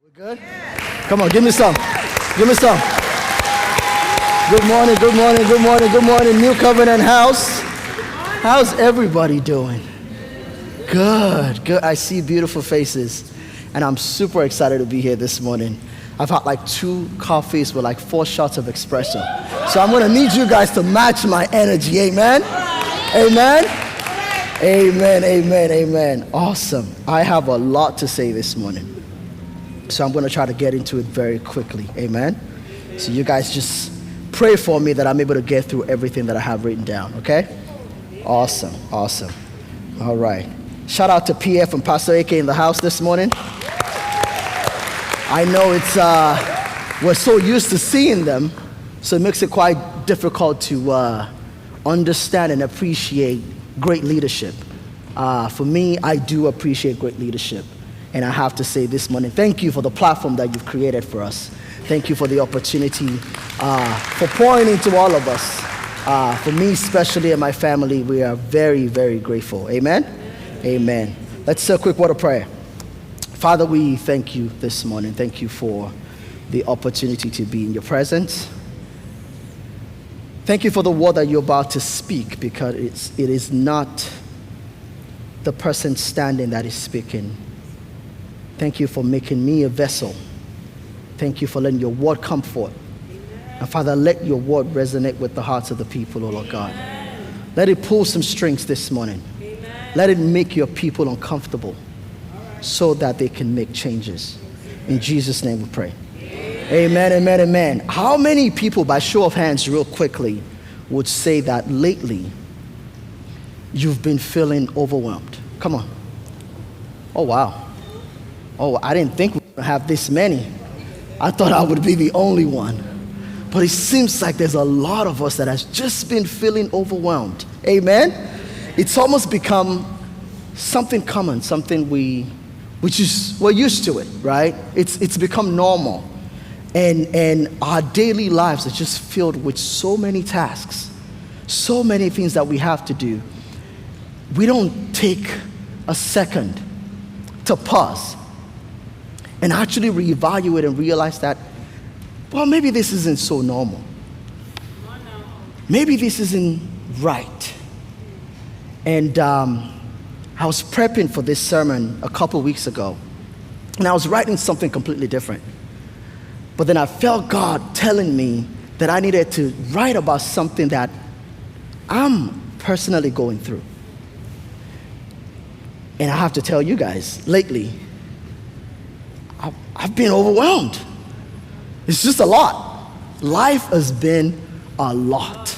We're good? Come on, give me some. Give me some. Good morning, good morning, good morning, good morning, New Covenant House. How's everybody doing? Good, good. I see beautiful faces, and I'm super excited to be here this morning. I've had like 2 coffees with like 4 shots of espresso. So I'm going to need you guys to match my energy. Amen? Amen? Amen, amen, amen. Awesome. I have a lot to say this morning. So I'm going to try to get into it very quickly. Amen? So you guys just pray for me that I'm able to get through everything that I have written down. Okay? Awesome, awesome. All right. Shout out to PF and Pastor AK in the house this morning. I know we're so used to seeing them, so it makes it quite difficult to understand and appreciate great leadership. For me, I do appreciate great leadership. And I have to say this morning, thank you for the platform that you've created for us. Thank you for the opportunity for pouring into all of us. For me especially and my family, we are very, very grateful. Amen? Amen. Let's say a quick word of prayer. Father, we thank you this morning. Thank you for the opportunity to be in your presence. Thank you for the word that you're about to speak, because it is not the person standing that is speaking. Thank you for making me a vessel. Thank you for letting your word come forth. And Father, let your word resonate with the hearts of the people, oh Lord God. Let it pull some strings this morning. Let it make your people uncomfortable so that they can make changes. In Jesus' name we pray. Amen, amen, amen. How many people, by show of hands real quickly, would say that lately you've been feeling overwhelmed? Come on. Oh, wow. Oh, I didn't think we would have this many. I thought I would be the only one. But it seems like there's a lot of us that has just been feeling overwhelmed. Amen? It's almost become something common, something we're used to it, right? It's become normal. And our daily lives are just filled with so many tasks, so many things that we have to do. We don't take a second to pause and actually reevaluate and realize that, well, maybe this isn't so normal. Maybe this isn't right. And I was prepping for this sermon a couple weeks ago, and I was writing something completely different. But then I felt God telling me that I needed to write about something that I'm personally going through. And I have to tell you guys, lately, I've been overwhelmed. It's just a lot. Life has been a lot.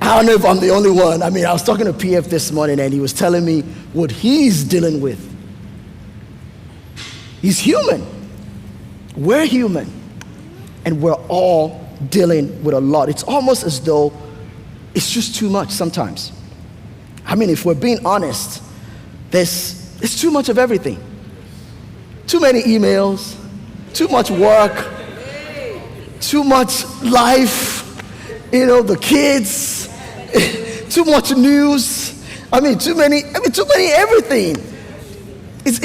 I don't know if I'm the only one. I mean, I was talking to PF this morning, and he was telling me what he's dealing with. He's human. We're human. And we're all dealing with a lot. It's almost as though it's just too much sometimes. I mean, if we're being honest, it's too much of everything. Too many emails, too much work, too much life, the kids, too much news. Too many everything.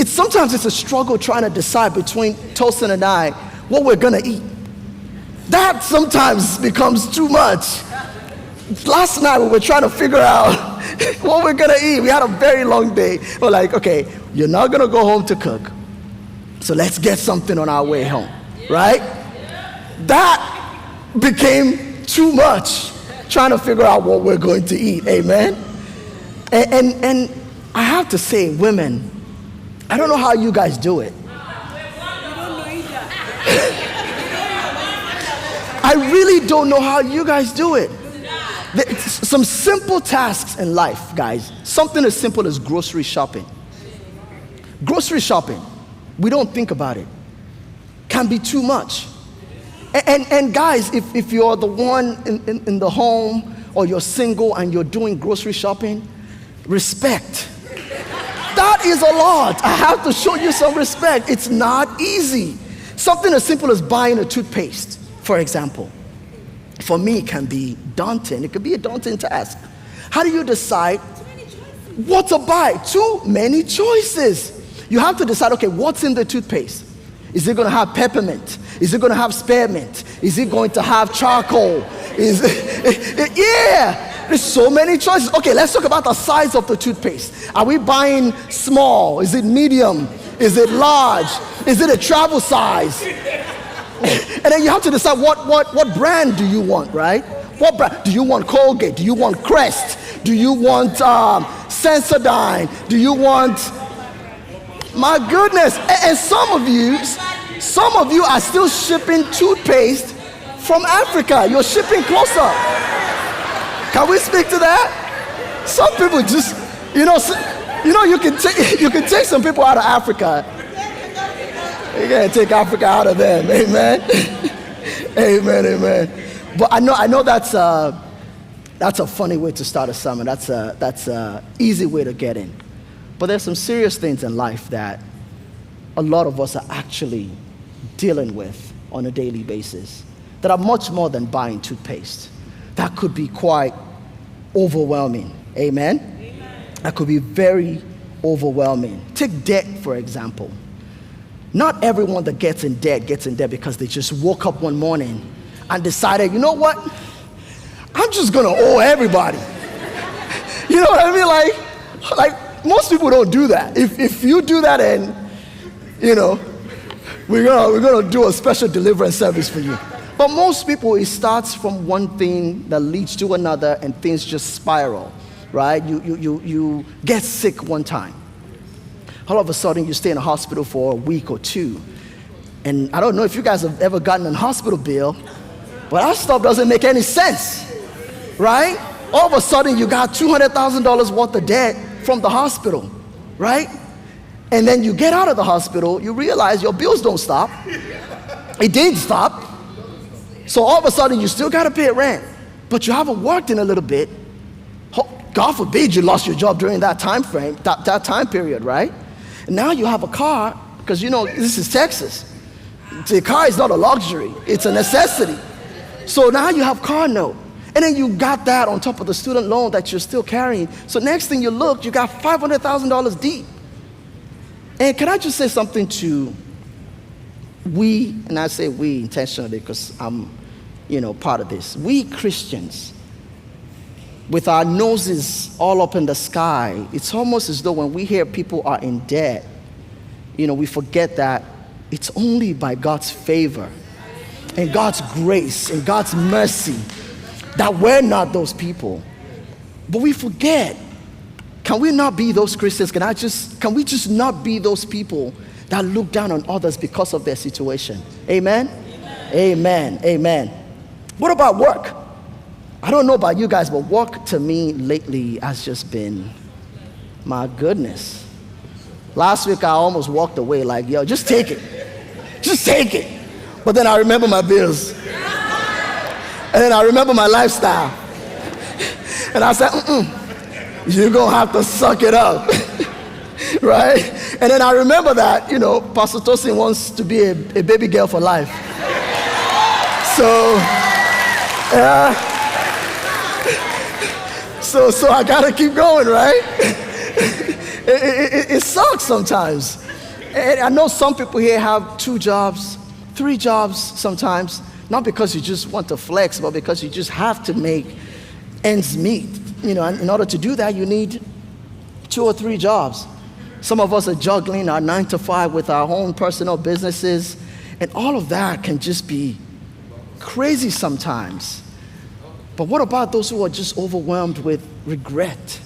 Sometimes it's a struggle trying to decide between Tosin and I what we're gonna eat. That sometimes becomes too much. Last night we were trying to figure out what we're gonna eat. We had a very long day. We're like, okay, you're not gonna go home to cook, so let's get something on our way home, right? That became too much, trying to figure out what we're going to eat. Amen. And I have to say, women, I don't know how you guys do it. I really don't know how you guys do it. Some simple tasks in life, guys. Something as simple as grocery shopping. Grocery shopping, we don't think about it, can be too much. And guys, if you're the one in the home, or you're single and you're doing grocery shopping, respect. That is a lot. I have to show you some respect. It's not easy. Something as simple as buying a toothpaste, for example. For me, it can be daunting. It could be a daunting task. How do you decide what to buy? Too many choices. You have to decide, okay, what's in the toothpaste? Is it going to have peppermint? Is it going to have spearmint? Is it going to have charcoal? Yeah, there's so many choices. Okay, let's talk about the size of the toothpaste. Are we buying small? Is it medium? Is it large? Is it a travel size? And then you have to decide what brand do you want, right? What brand? Do you want Colgate? Do you want Crest? Do you want Sensodyne? Do you want... My goodness. And some of you are still shipping toothpaste from Africa. You're shipping closer. Can we speak to that? Some people just, you can take some people out of Africa. You gotta take Africa out of them. Amen. Amen. But I know that's a funny way to start a sermon. That's a easy way to get in. But there's some serious things in life that a lot of us are actually dealing with on a daily basis that are much more than buying toothpaste. That could be quite overwhelming. Amen? That could be very overwhelming. Take debt, for example. Not everyone that gets in debt because they just woke up one morning and decided, you know what? I'm just going to owe everybody. You know what I mean? Like most people don't do that. If you do that, and we're gonna do a special deliverance service for you. But most people, it starts from one thing that leads to another, and things just spiral, right? You get sick one time. All of a sudden, you stay in a hospital for a week or two. And I don't know if you guys have ever gotten a hospital bill, but that stuff doesn't make any sense, right? All of a sudden, you got $200,000 worth of debt from the hospital, right? And then you get out of the hospital, you realize your bills don't stop. It didn't stop. So all of a sudden, you still got to pay rent, but you haven't worked in a little bit. God forbid you lost your job during that time frame, that time period, right? And now you have a car, because this is Texas. The car is not a luxury, it's a necessity. So now you have car note. And then you got that on top of the student loan that you're still carrying. So next thing you look, you got $500,000 deep. And can I just say something to we, and I say we intentionally because I'm, part of this. We Christians, with our noses all up in the sky, it's almost as though when we hear people are in debt, we forget that it's only by God's favor and God's grace and God's mercy that we're not those people. But we forget. Can we not be those Christians? Can we just not be those people that look down on others because of their situation? Amen? Amen. What about work? I don't know about you guys, but work to me lately has just been, my goodness. Last week I almost walked away like, yo, just take it. Just take it. But then I remember my bills. And then I remember my lifestyle. And I said, you're going to have to suck it up. Right? And then I remember that, Pastor Tosin wants to be a baby girl for life. So, so I got to keep going, right? It sucks sometimes. And I know some people here have 2 jobs, 3 jobs sometimes. Not because you just want to flex, but because you just have to make ends meet. And in order to do that, you need 2 or 3 jobs. Some of us are juggling our 9 to 5 with our own personal businesses. And all of that can just be crazy sometimes. But what about those who are just overwhelmed with regret,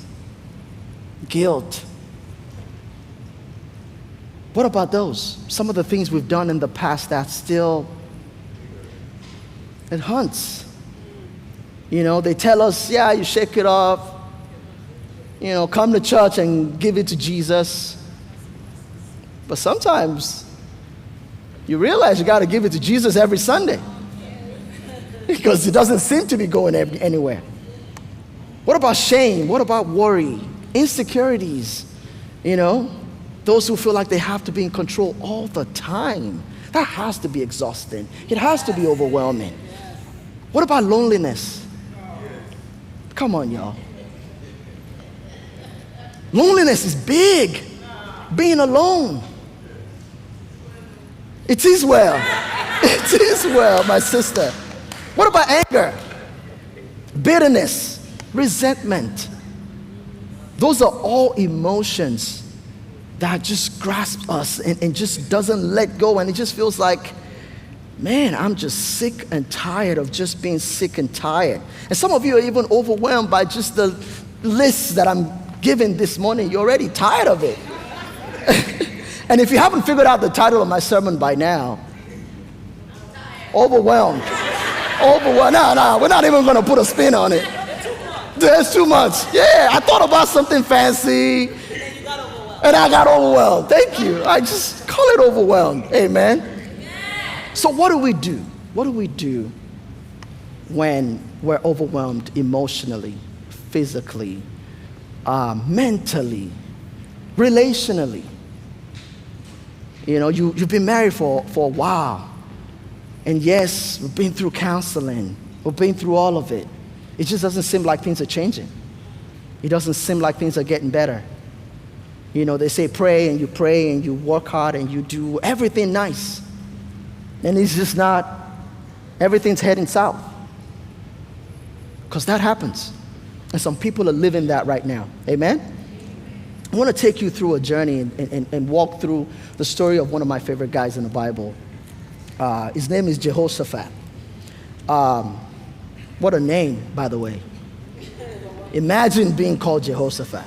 guilt? What about those? Some of the things we've done in the past that still... it hunts. They tell us, yeah, you shake it off. Come to church and give it to Jesus. But sometimes you realize you got to give it to Jesus every Sunday because it doesn't seem to be going anywhere. What about shame? What about worry? Insecurities? Those who feel like they have to be in control all the time. That has to be exhausting. It has to be overwhelming. What about loneliness? Come on, y'all. Loneliness is big. Being alone. It is well. It is well, my sister. What about anger? Bitterness, resentment. Those are all emotions that just grasp us and just doesn't let go. And it just feels like, man, I'm just sick and tired of just being sick and tired. And some of you are even overwhelmed by just the list that I'm giving this morning. You're already tired of it. And if you haven't figured out the title of my sermon by now, overwhelmed. Overwhelmed. No, we're not even going to put a spin on it. There's too much. Yeah, I thought about something fancy. And I got overwhelmed. Thank you. I just call it overwhelmed. Amen. So what do we do? What do we do when we're overwhelmed emotionally, physically, mentally, relationally? You know, you've been married for a while. And yes, we've been through counseling. We've been through all of it. It just doesn't seem like things are changing. It doesn't seem like things are getting better. You know, they say pray and you work hard and you do everything nice. And it's just not, everything's heading south. Because that happens. And some people are living that right now. Amen? I want to take you through a journey and walk through the story of one of my favorite guys in the Bible. His name is Jehoshaphat. What a name, by the way. Imagine being called Jehoshaphat.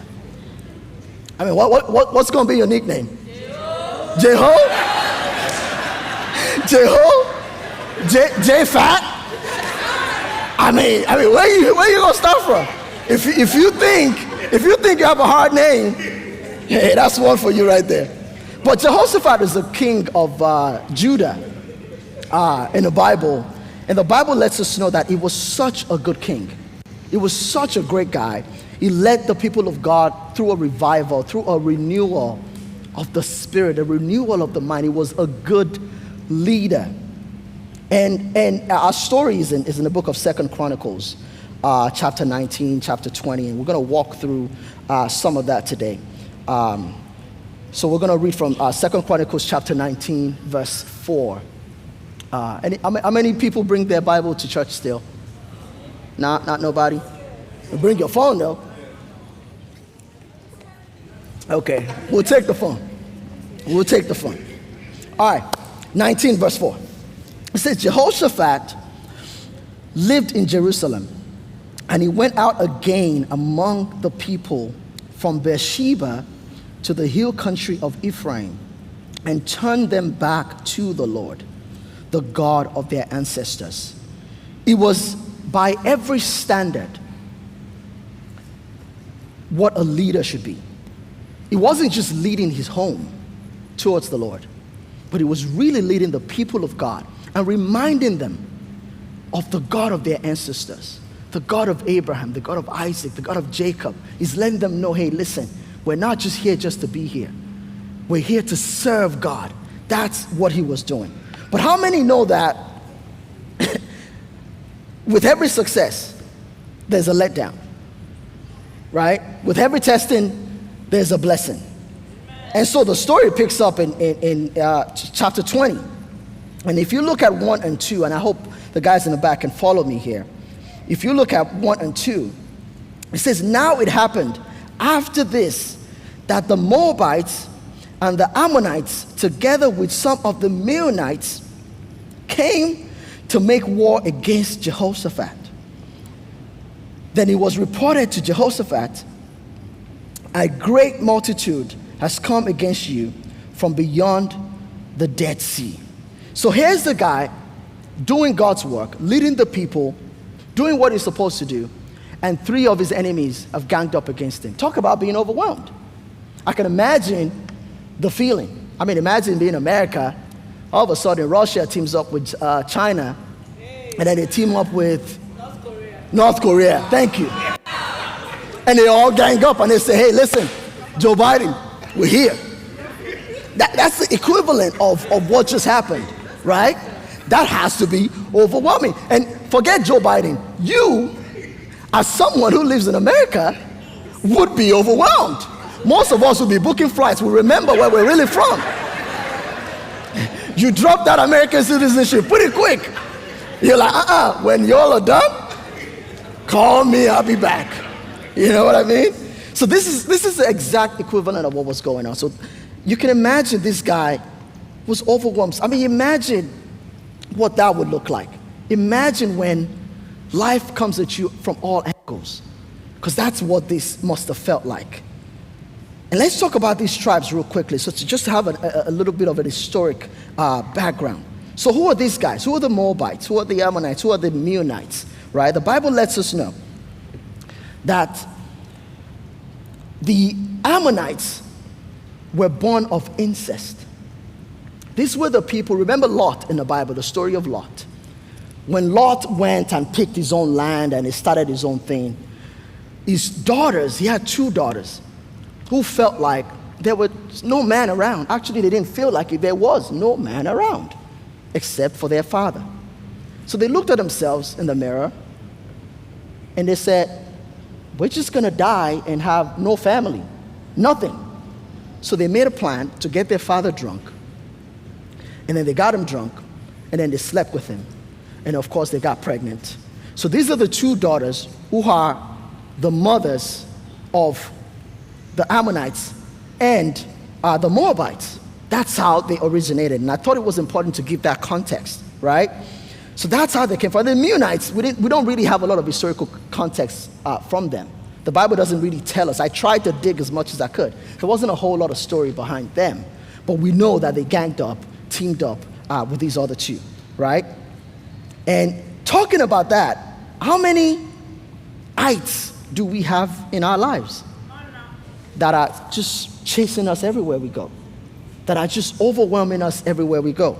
I mean, what's going to be your nickname? Jeho? J-Fat? I mean, where you going to start from? If you think you have a hard name, hey, that's one for you right there. But Jehoshaphat is the king of Judah in the Bible. And the Bible lets us know that he was such a good king. He was such a great guy. He led the people of God through a revival, through a renewal of the spirit, a renewal of the mind. He was a good leader. And our story is in the book of 2 Chronicles, chapter 19, chapter 20. And we're going to walk through some of that today. So we're going to read from 2 Chronicles chapter 19, verse 4. How many people bring their Bible to church still? Not nobody? Bring your phone though. Okay, we'll take the phone. We'll take the phone. All right, 19 verse 4. It says, Jehoshaphat lived in Jerusalem, and he went out again among the people from Beersheba to the hill country of Ephraim, and turned them back to the Lord, the God of their ancestors. It was by every standard what a leader should be. It wasn't just leading his home towards the Lord, but he was really leading the people of God and reminding them of the God of their ancestors, the God of Abraham, the God of Isaac, the God of Jacob. He's letting them know, hey, listen, we're not just here just to be here. We're here to serve God. That's what he was doing. But how many know that with every success, there's a letdown, right? With every testing, there's a blessing. And so the story picks up in chapter 20. And if you look at 1 and 2, and I hope the guys in the back can follow me here. If you look at 1 and 2, it says, now it happened after this that the Moabites and the Ammonites, together with some of the Meunites, came to make war against Jehoshaphat. Then it was reported to Jehoshaphat, a great multitude has come against you from beyond the Dead Sea. So here's the guy doing God's work, leading the people, doing what he's supposed to do, and 3 of his enemies have ganged up against him. Talk about being overwhelmed. I can imagine the feeling. I mean, imagine being America. All of a sudden, Russia teams up with China, and then they team up with North Korea. Thank you. And they all gang up and they say, hey, listen, Joe Biden, we're here. That's the equivalent of what just happened, right? That has to be overwhelming. And forget Joe Biden. You, as someone who lives in America, would be overwhelmed. Most of us would be booking flights. We remember where we're really from. You drop that American citizenship pretty quick. You're like, when y'all are done, call me, I'll be back. You know what I mean? So this is the exact equivalent of what was going on. So you can imagine this guy was overwhelmed. I mean, imagine what that would look like. Imagine when life comes at you from all angles, because that's what this must have felt like. And let's talk about these tribes real quickly, so to just have a little bit of an historic background. So who are these guys? Who are the Moabites? Who are the Ammonites? Who are the Meunites? Right? The Bible lets us know that the Ammonites were born of incest. These were the people, remember Lot in the Bible, the story of Lot. When Lot went and picked his own land and he started his own thing, his daughters, he had 2 daughters, who felt like there was no man around. Actually, they didn't feel like it. There was no man around except for their father. So they looked at themselves in the mirror and they said, we're just going to die and have no family, nothing. So they made a plan to get their father drunk. And then they got him drunk, and then they slept with him. And of course, they got pregnant. So these are the 2 daughters who are the mothers of the Ammonites and the Moabites. That's how they originated. And I thought it was important to give that context, right? So that's how they came from. The Meunites, we don't really have a lot of historical context from them. The Bible doesn't really tell us. I tried to dig as much as I could. There wasn't a whole lot of story behind them. But we know that they ganged up, teamed up with these other 2, right? And talking about that, how many ites do we have in our lives that are just chasing us everywhere we go, that are just overwhelming us everywhere we go?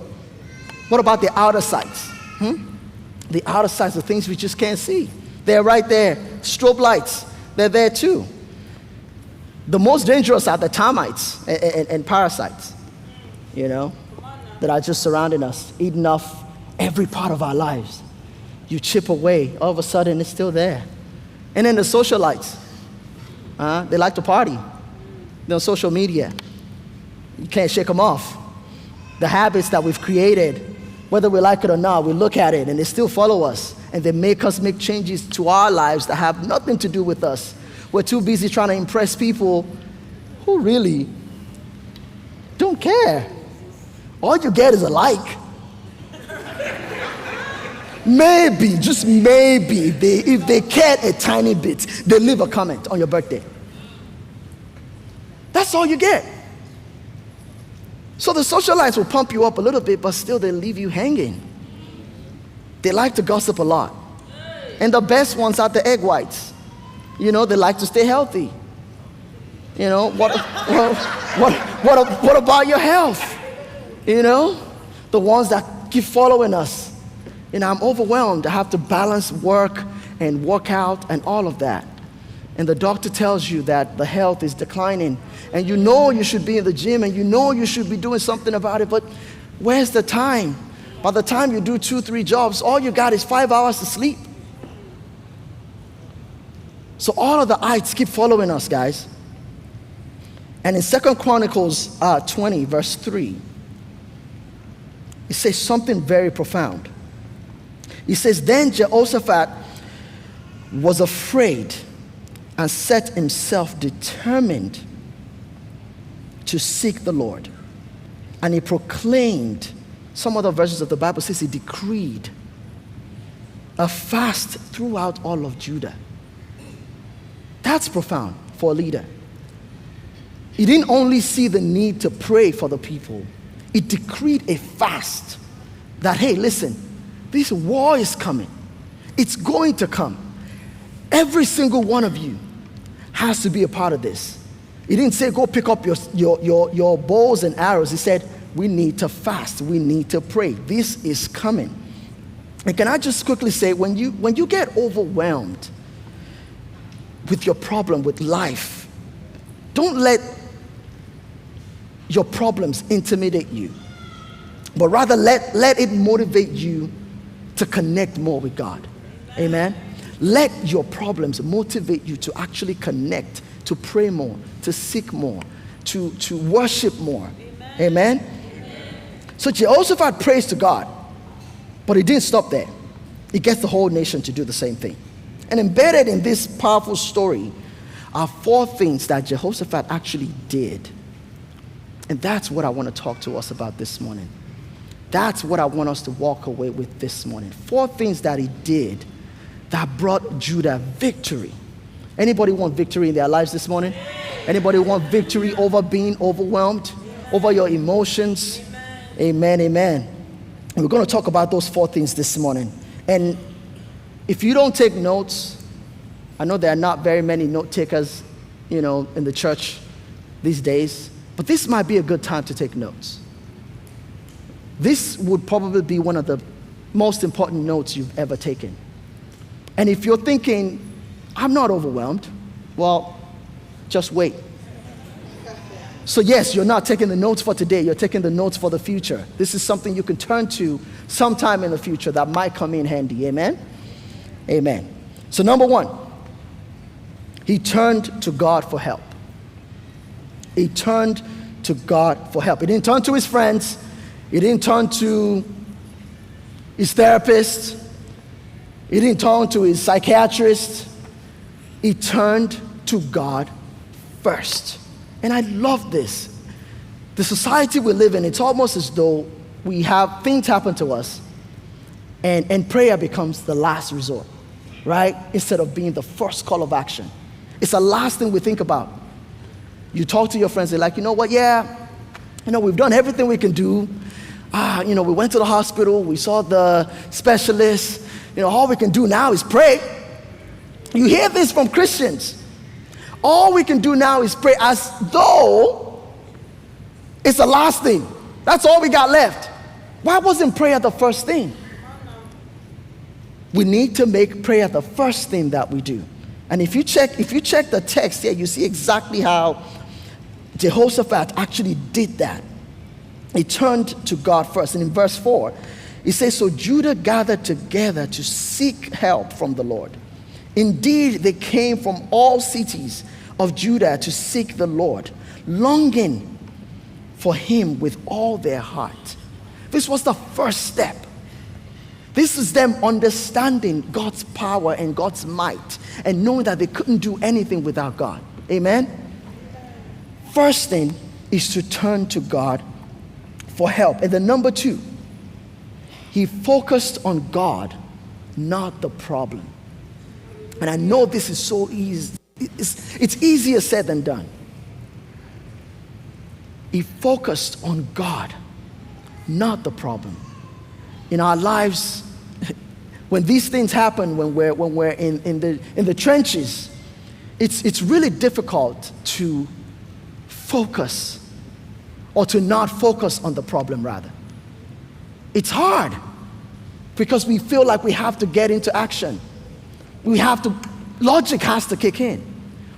What about the outer sights? The outer sights, the things we just can't see. They're right there. Strobe lights, they're there too. The most dangerous are the termites and parasites, you know, that are just surrounding us, eating off every part of our lives. You chip away, all of a sudden it's still there. And then the socialites, they like to party. They're on social media. You can't shake them off. The habits that we've created, whether we like it or not, we look at it and they still follow us. And they make us make changes to our lives that have nothing to do with us. We're too busy trying to impress people who really don't care. All you get is a like. Maybe, just maybe, if they cared a tiny bit, they leave a comment on your birthday. That's all you get. So the socialites will pump you up a little bit, but still they leave you hanging. They like to gossip a lot. And the best ones are the egg whites. You know, they like to stay healthy. You know, what about your health? You know, the ones that keep following us. You know, I'm overwhelmed. I have to balance work and work out and all of that. And the doctor tells you that the health is declining. And you know you should be in the gym and you know you should be doing something about it, but where's the time? By the time you do 2-3 jobs, all you got is 5 hours to sleep. So all of the ites keep following us, guys. And in 2 Chronicles 20, verse 3, it says something very profound. It says, then Jehoshaphat was afraid and set himself determined to seek the Lord. And he proclaimed, some other versions of the Bible says he decreed a fast throughout all of Judah. That's profound for a leader. He didn't only see the need to pray for the people. He decreed a fast that, hey, listen, this war is coming. It's going to come. Every single one of you has to be a part of this. He didn't say, go pick up your bows and arrows. He said, we need to fast. We need to pray. This is coming. And can I just quickly say, when you get overwhelmed with your problem, with life, don't let your problems intimidate you, but rather let it motivate you to connect more with God. Amen. Let your problems motivate you to actually connect, to pray more, to seek more, to worship more. Amen. So So Jehoshaphat prays to God, but he didn't stop there. He gets the whole nation to do the same thing. And embedded in this powerful story are 4 things that Jehoshaphat actually did. And that's what I want to talk to us about this morning. That's what I want us to walk away with this morning. 4 things that he did that brought Judah victory. Anybody want victory in their lives this morning? Anybody want victory over being overwhelmed, over your emotions? Amen, amen. And we're going to talk about those 4 things this morning. And if you don't take notes, I know there are not very many note takers, in the church these days, but this might be a good time to take notes. This would probably be one of the most important notes you've ever taken. And if you're thinking, I'm not overwhelmed, well, just wait. So yes, you're not taking the notes for today, you're taking the notes for the future. This is something you can turn to sometime in the future that might come in handy, amen? Amen. So number 1, he turned to God for help. He turned to God for help. He didn't turn to his friends. He didn't turn to his therapist. He didn't turn to his psychiatrist. He turned to God first. And I love this. The society we live in, it's almost as though we have things happen to us and prayer becomes the last resort, right? Instead of being the first call of action. It's the last thing we think about. You talk to your friends, they're like, you know what, we've done everything we can do. We went to the hospital, we saw the specialist. All we can do now is pray. You hear this from Christians. All we can do now is pray, as though it's the last thing. That's all we got left. Why wasn't prayer the first thing? We need to make prayer the first thing that we do. And if you check the text here, you see exactly how Jehoshaphat actually did that. He turned to God first. And in verse 4, he says, so Judah gathered together to seek help from the Lord. Indeed, they came from all cities of Judah to seek the Lord, longing for him with all their heart. This was the first step. This is them understanding God's power and God's might and knowing that they couldn't do anything without God. Amen? First thing is to turn to God for help. And then number 2, he focused on God, not the problem. And I know this is so easy. It's easier said than done. He focused on God, not the problem. In our lives, when these things happen, when we're in the trenches, it's really difficult to focus, or to not focus on the problem rather. It's hard because we feel like we have to get into action. Logic has to kick in.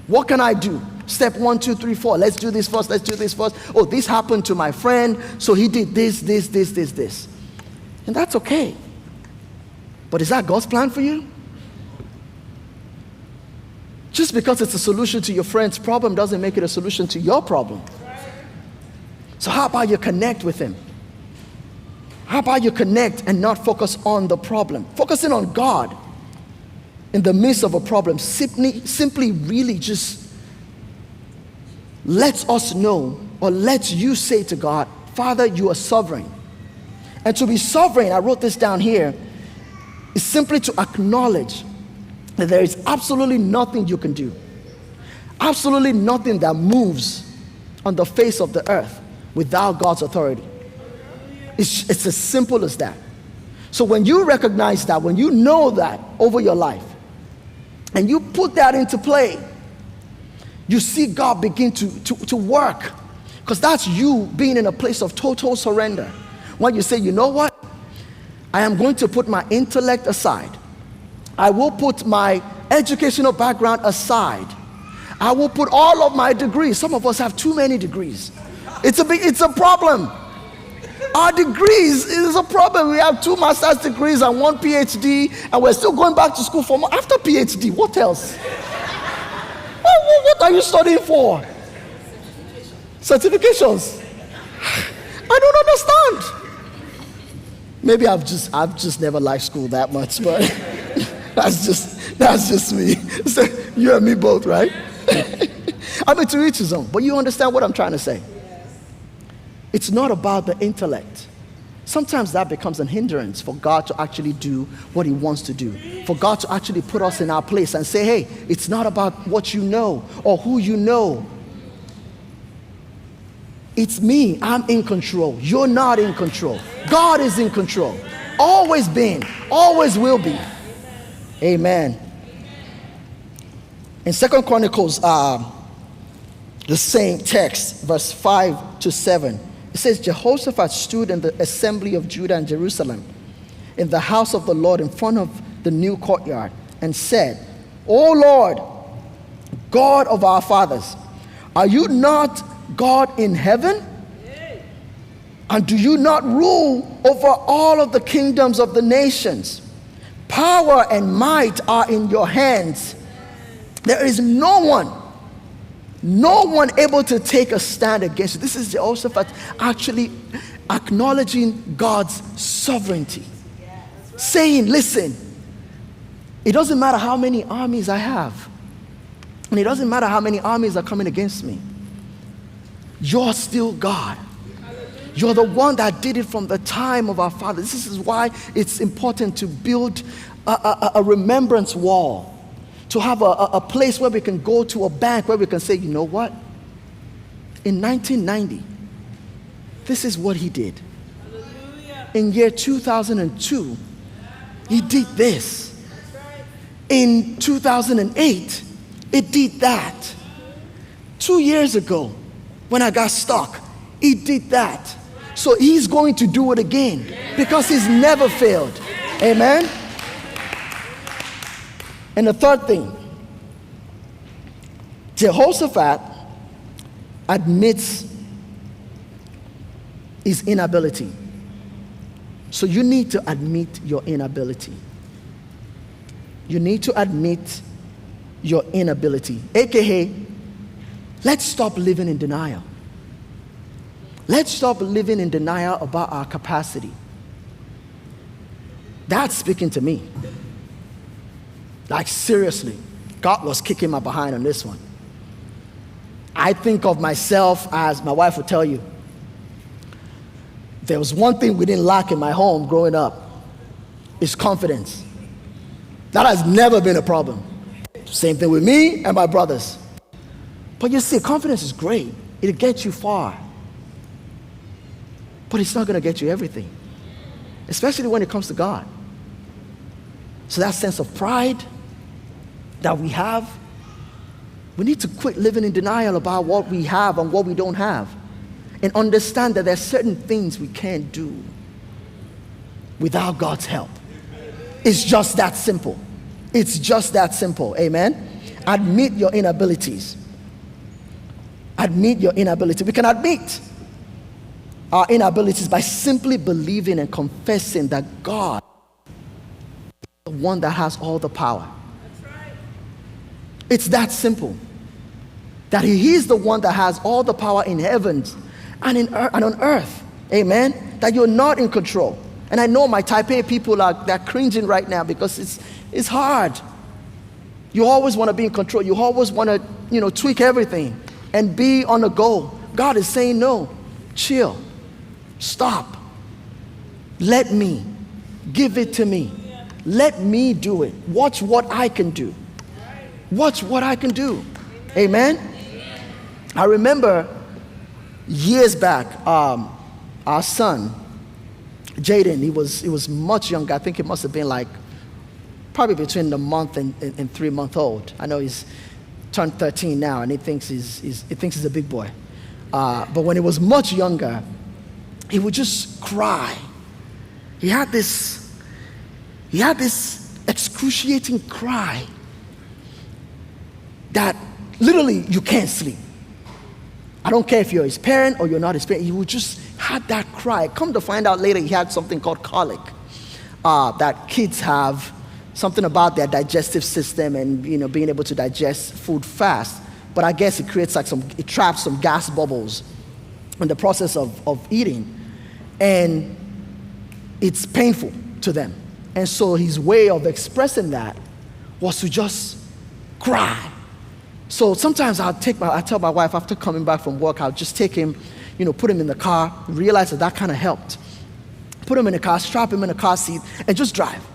What can I do? Step 1, 2, 3, 4. Let's do this first. Oh, this happened to my friend, so he did this. And that's okay. But is that God's plan for you? Just because it's a solution to your friend's problem doesn't make it a solution to your problem. So how about you connect with him? How about you connect and not focus on the problem? Focusing on God in the midst of a problem simply really just lets us know, or lets you say to God, Father, you are sovereign. And to be sovereign, I wrote this down here, is simply to acknowledge that there is absolutely nothing you can do, absolutely nothing that moves on the face of the earth without God's authority. It's as simple as that. So when you recognize that, when you know that over your life, and you put that into play, you see God begin to work. Because that's you being in a place of total surrender. When you say, you know what? I am going to put my intellect aside. I will put my educational background aside. I will put all of my degrees. Some of us have too many degrees. It's a problem. Our degrees is a problem. We have 2 master's degrees and 1 PhD, and we're still going back to school for more. After PhD, what else? What are you studying for? Certifications. I don't understand. Maybe I've just never liked school that much, but that's just me. So you and me both, right? I mean, to each his own. But you understand what I'm trying to say. It's not about the intellect. Sometimes that becomes a hindrance for God to actually do what he wants to do. For God to actually put us in our place and say, hey, it's not about what you know or who you know. It's me. I'm in control. You're not in control. God is in control. Always been. Always will be. Amen. In 2 Chronicles, the same text, verse 5 to 7, it says, Jehoshaphat stood in the assembly of Judah and Jerusalem, in the house of the Lord, in front of the new courtyard, and said, O Lord, God of our fathers, are you not God in heaven? And do you not rule over all of the kingdoms of the nations? Power and might are in your hands. There is no one able to take a stand against you. This is Jehoshaphat actually acknowledging God's sovereignty. Saying, listen, it doesn't matter how many armies I have. And it doesn't matter how many armies are coming against me. You're still God. You're the one that did it from the time of our fathers. This is why it's important to build a remembrance wall. To have a place where we can go to, a bank where we can say, you know what? In 1990, this is what he did. Hallelujah. In year 2002, he did this. In 2008, it did that. 2 years ago, when I got stuck, he did that. So he's going to do it again because he's never failed. Amen? And the third thing, Jehoshaphat admits his inability. So you need to admit your inability. You need to admit your inability. AKA, let's stop living in denial. Let's stop living in denial about our capacity. That's speaking to me. Like seriously, God was kicking my behind on this one. I think of myself as, my wife would tell you, there was one thing we didn't lack in my home growing up, is confidence. That has never been a problem. Same thing with me and my brothers. But you see, confidence is great. It'll get you far. But it's not going to get you everything, especially when it comes to God. So that sense of pride that we have, we need to quit living in denial about what we have and what we don't have, and understand that there are certain things we can't do without God's help. It's just that simple. It's just that simple. Amen? Admit your inabilities. Admit your inability. We can admit our inabilities by simply believing and confessing that God is the one that has all the power. That's right. It's that simple. That He is the one that has all the power in heavens and on earth. Amen? That you're not in control. And I know my Type A people they're cringing right now because it's hard. You always want to be in control. You always want to, tweak everything and be on the go. God is saying, no, chill. Stop. Let me. Give it to me. Let me do it. Watch what I can do. Watch what I can do. Amen? I remember years back, our son, Jaden, he was much younger. I think it must have been like probably between a month and 3 month old. I know he's turned 13 now, and he thinks he's a big boy. But when he was much younger, he would just cry. He had this excruciating cry that literally you can't sleep. I don't care if you're his parent or you're not his parent. He would just have that cry. Come to find out later, he had something called colic that kids have, something about their digestive system and being able to digest food fast. But I guess it creates it traps some gas bubbles in the process of eating. And it's painful to them. And so his way of expressing that was to just cry. So sometimes I tell my wife after coming back from work, I'll just take him, put him in the car, realize that kind of helped. Put him in the car, strap him in the car seat, and just drive.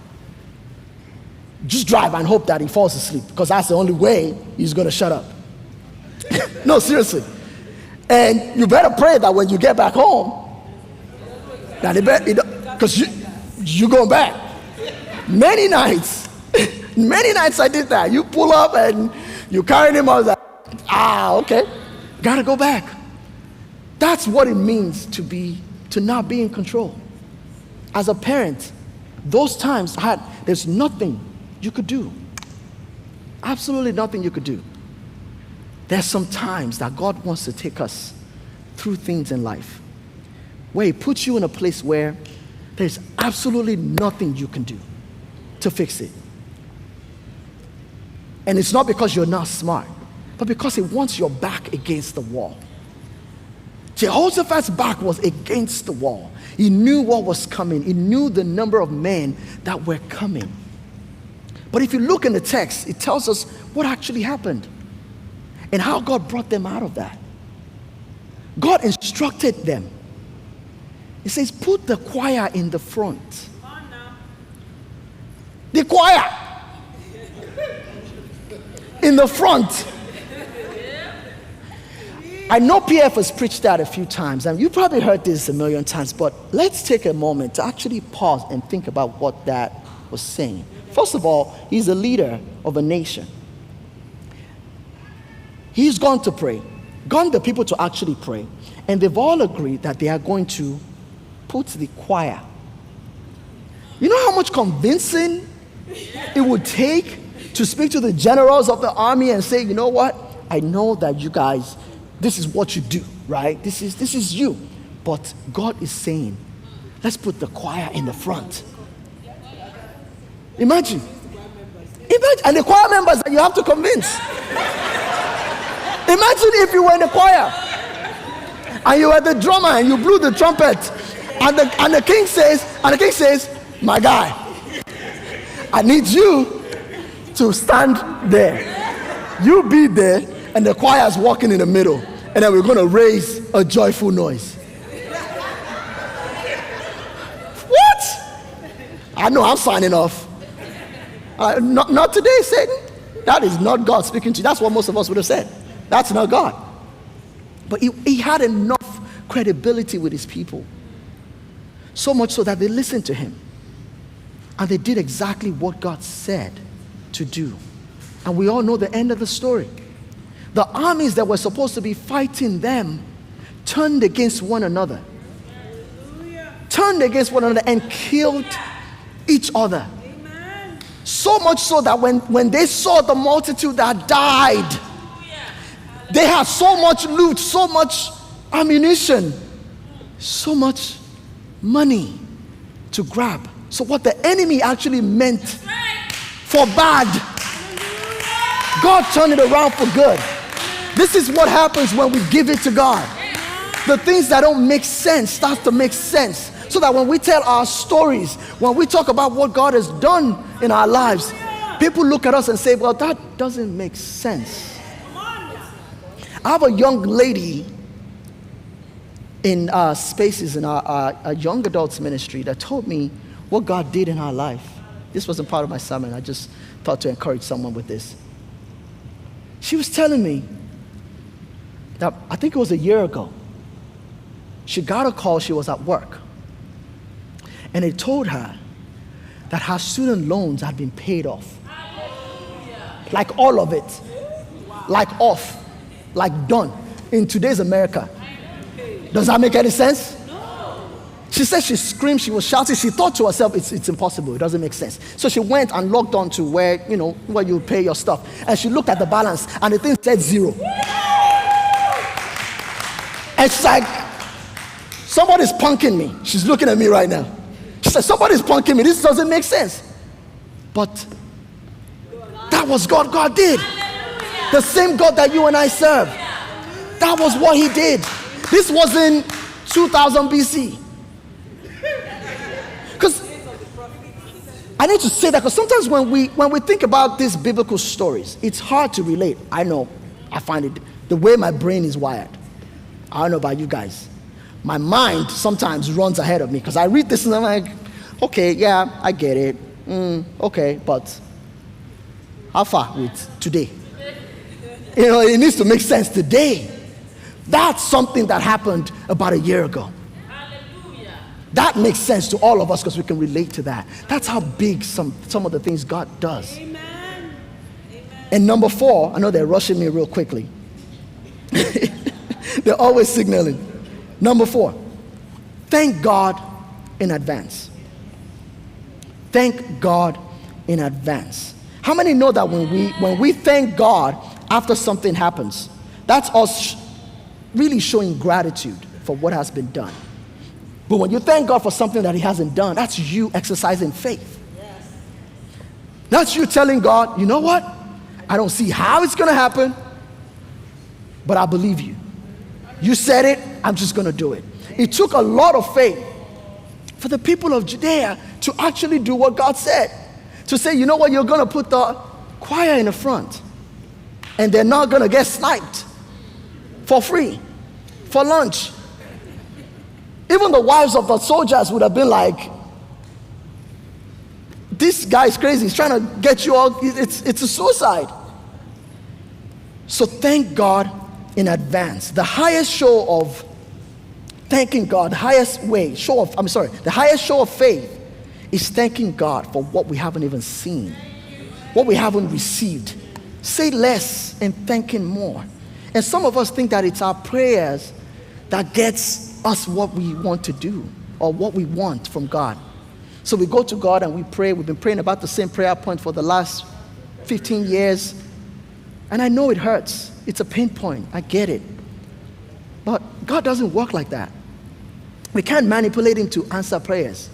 Just drive and hope that he falls asleep, because that's the only way he's going to shut up. No, seriously. And you better pray that when you get back home, that because you're going back. Many nights I did that. You pull up and you carry him. I was like, okay, gotta go back. That's what it means to not be in control. As a parent, those times there's nothing you could do. Absolutely nothing you could do. There's some times that God wants to take us through things in life where he puts you in a place where there's absolutely nothing you can do to fix it. And it's not because you're not smart, but because he wants your back against the wall. Jehoshaphat's back was against the wall. He knew what was coming. He knew the number of men that were coming. But if you look in the text, it tells us what actually happened and how God brought them out of that. God instructed them. He says, put the choir in the front. The choir in the front. I know PF has preached that a few times, and you probably heard this a million times, but let's take a moment to actually pause and think about what that was saying. First of all, he's a leader of a nation. He's gone to pray, gone the people to actually pray, and they've all agreed that they are going to put the choir. You know how much convincing it would take to speak to the generals of the army and say, you know what? I know that you guys, this is what you do, right? This is you. But God is saying, let's put the choir in the front. Imagine. And the choir members that you have to convince. Imagine if you were in the choir and you were the drummer and you blew the trumpet and the king says, my guy, I need you to stand there. You be there, and the choir is walking in the middle, and then we're going to raise a joyful noise. What? I know, I'm signing off. Not today, Satan. That is not God speaking to you. That's what most of us would have said. That's not God. But he had enough credibility with his people, so much so that they listened to him. And they did exactly what God said to do. And we all know the end of the story. The armies that were supposed to be fighting them turned against one another. Turned against one another and killed each other. So much so that when they saw the multitude that died, they had so much loot, so much ammunition, so much money to grab. So what the enemy actually meant for bad, God turned it around for good. This is what happens when we give it to God. The things that don't make sense start to make sense. So that when we tell our stories, when we talk about what God has done in our lives, people look at us and say, well, that doesn't make sense. I have a young lady in Spaces in our young adults ministry that told me what God did in her life. This wasn't part of my sermon. I just thought to encourage someone with this. She was telling me that, I think it was a year ago, she got a call. She was at work, and it told her that her student loans had been paid off. Like all of it. Like off. Like done. In today's America. Does that make any sense? She said she screamed, she was shouting, she thought to herself, it's impossible, it doesn't make sense. So she went and logged on to where you pay your stuff. And she looked at the balance, and the thing said 0. And she's like, somebody's punking me. She's looking at me right now. She said, somebody's punking me, this doesn't make sense. But that was God. God did. The same God that you and I serve. That was what he did. This was in 2000 BC. I need to say that because sometimes when we think about these biblical stories, it's hard to relate. I know. I find it the way my brain is wired. I don't know about you guys. My mind sometimes runs ahead of me because I read this and I'm like, okay, yeah, I get it. Okay, but how far with today? It needs to make sense today. That's something that happened about a year ago. Hallelujah. That makes sense to all of us because we can relate to that. That's how big some of the things God does. Amen. And number 4, I know they're rushing me real quickly. They're always signaling. Number 4, thank God in advance. Thank God in advance. How many know that when we thank God after something happens, that's us really showing gratitude for what has been done. But when you thank God for something that he hasn't done, that's you exercising faith. Yes. That's you telling God, you know what? I don't see how it's going to happen, but I believe you. You said it, I'm just going to do it. It took a lot of faith for the people of Judea to actually do what God said. To say, you know what, you're going to put the choir in the front, and they're not going to get sniped for free, for lunch. Even the wives of the soldiers would have been like, this guy's crazy, he's trying to get you all, it's a suicide. So thank God in advance. The highest show of thanking God, the highest show of faith is thanking God for what we haven't even seen, what we haven't received. Say less and thank him more. And some of us think that it's our prayers that gets us what we want to do or what we want from God. So we go to God and we pray. We've been praying about the same prayer point for the last 15 years. And I know it hurts. It's a pain point. I get it. But God doesn't work like that. We can't manipulate him to answer prayers.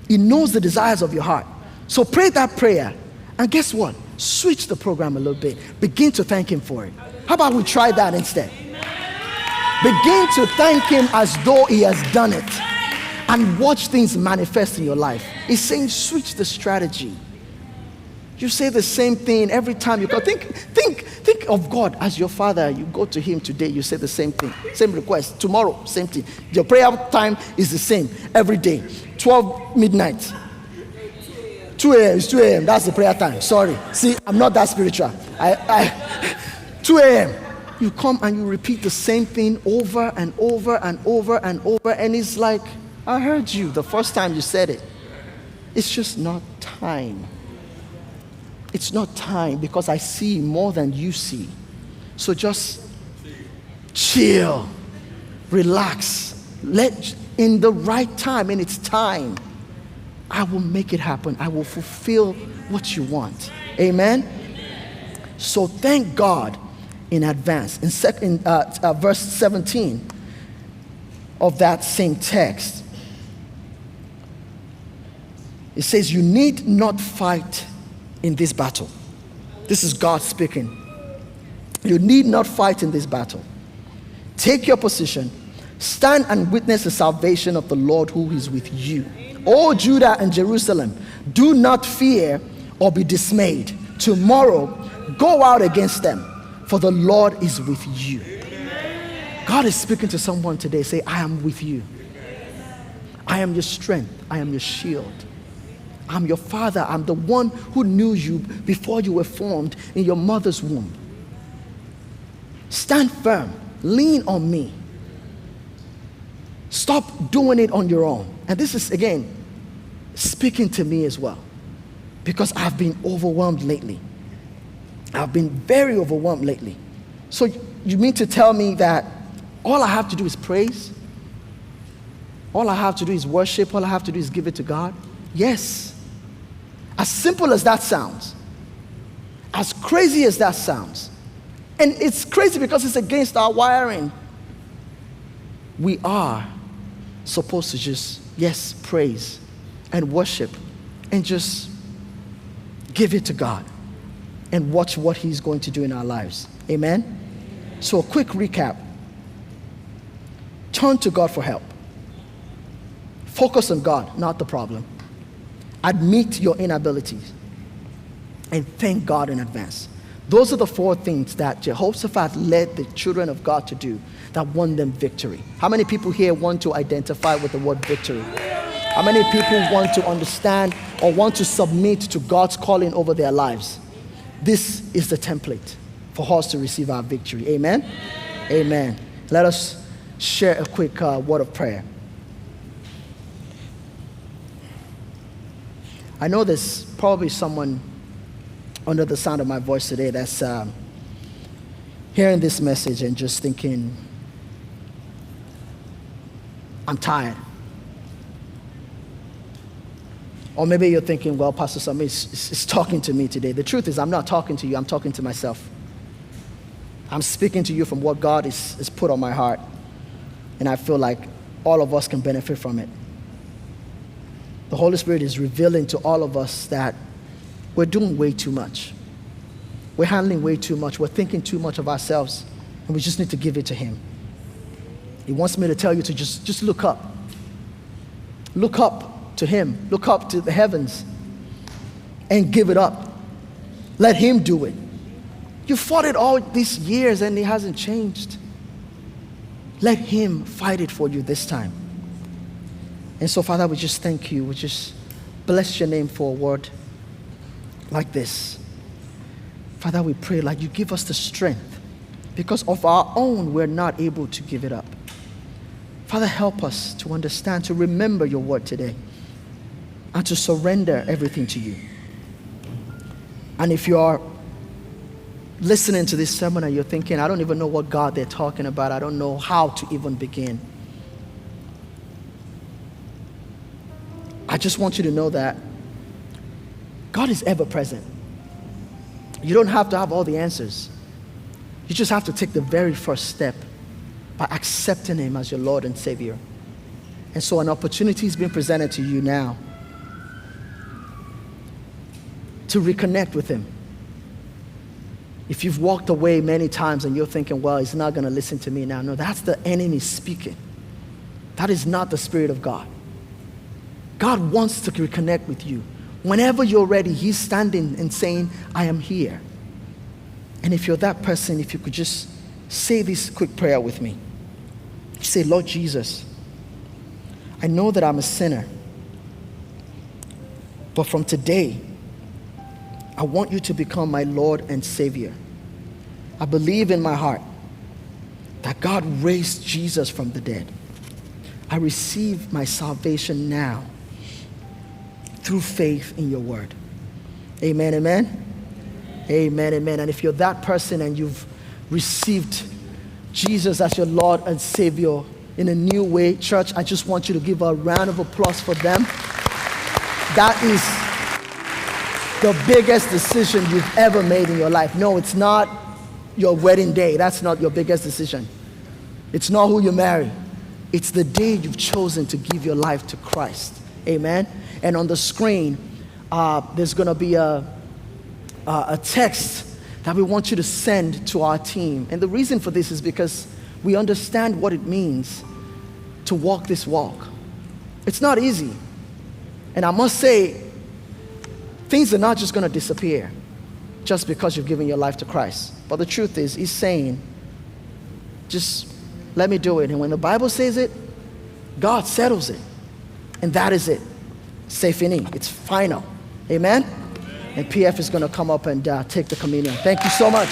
He knows the desires of your heart. So pray that prayer. And guess what? Switch the program a little bit. Begin to thank him for it. How about we try that instead? Begin to thank him as though he has done it. And watch things manifest in your life. He's saying switch the strategy. You say the same thing every time you go. Think of God as your father. You go to him today, you say the same thing. Same request. Tomorrow, same thing. Your prayer time is the same every day. 12 midnight. 2 a.m. It's 2 a.m. That's the prayer time. Sorry. See, I'm not that spiritual. 2 a.m. You come and you repeat the same thing over and over and over and over. And it's like, I heard you the first time you said it. It's just not time. It's not time because I see more than you see. So just chill, relax. In the right time, in its time, I will make it happen. I will fulfill what you want. Amen? So thank God in advance. In verse 17 of that same text, it says, you need not fight in this battle. This is God speaking. You need not fight in this battle. Take your position. Stand and witness the salvation of the Lord who is with you. O Judah and Jerusalem, do not fear or be dismayed. Tomorrow, go out against them, for the Lord is with you. God is speaking to someone today. Say, I am with you. I am your strength. I am your shield. I'm your father. I'm the one who knew you before you were formed in your mother's womb. Stand firm. Lean on me. Stop doing it on your own. And this is, again, speaking to me as well. Because I've been overwhelmed lately. I've been very overwhelmed lately. So you mean to tell me that all I have to do is praise? All I have to do is worship? All I have to do is give it to God? Yes. As simple as that sounds, as crazy as that sounds, and it's crazy because it's against our wiring, we are supposed to just, yes, praise and worship and just give it to God and watch what he's going to do in our lives. Amen? So a quick recap. Turn to God for help. Focus on God, not the problem. admit your inabilities, and thank God in advance. Those are the 4 things that Jehoshaphat led the children of God to do that won them victory. How many people here want to identify with the word victory? How many people want to understand or want to submit to God's calling over their lives? This is the template for us to receive our victory. Amen? Amen. Let us share a quick word of prayer. I know there's probably someone under the sound of my voice today that's hearing this message and just thinking, I'm tired. Or maybe you're thinking, well, Pastor Sanmi is talking to me today. The truth is, I'm not talking to you, I'm talking to myself. I'm speaking to you from what God has put on my heart. And I feel like all of us can benefit from it. The Holy Spirit is revealing to all of us that we're doing way too much. We're handling way too much. We're thinking too much of ourselves. And we just need to give it to Him. He wants me to tell you to just look up. Look up to Him. Look up to the heavens. And give it up. Let Him do it. You fought it all these years and it hasn't changed. Let Him fight it for you this time. And so, Father, we just thank you. We just bless your name for a word like this. Father, we pray like you give us the strength, because of our own we're not able to give it up. Father, help us to understand, to remember your word today, and to surrender everything to you. And if you are listening to this sermon and you're thinking, I don't even know what God they're talking about, I don't know how to even begin, I just want you to know that God is ever present. You don't have to have all the answers. You just have to take the very first step by accepting Him as your Lord and Savior. And so an opportunity is being presented to you now to reconnect with Him. If you've walked away many times and you're thinking, well, He's not going to listen to me now. No, that's the enemy speaking. That is not the Spirit of God. God wants to reconnect with you. Whenever you're ready, He's standing and saying, I am here. And if you're that person, if you could just say this quick prayer with me. You say, Lord Jesus, I know that I'm a sinner, but from today, I want you to become my Lord and Savior. I believe in my heart that God raised Jesus from the dead. I receive my salvation now through faith in your word. Amen, amen? Amen, amen. And if you're that person and you've received Jesus as your Lord and Savior in a new way, church, I just want you to give a round of applause for them. That is the biggest decision you've ever made in your life. No, it's not your wedding day. That's not your biggest decision. It's not who you marry. It's the day you've chosen to give your life to Christ. Amen. And on the screen, there's going to be a text that we want you to send to our team. And the reason for this is because we understand what it means to walk this walk. It's not easy. And I must say, things are not just going to disappear just because you've given your life to Christ. But the truth is, He's saying, just let me do it. And when the Bible says it, God settles it. And that is it. C'est fini. It's final. Amen? And PF is going to come up and take the communion. Thank you so much.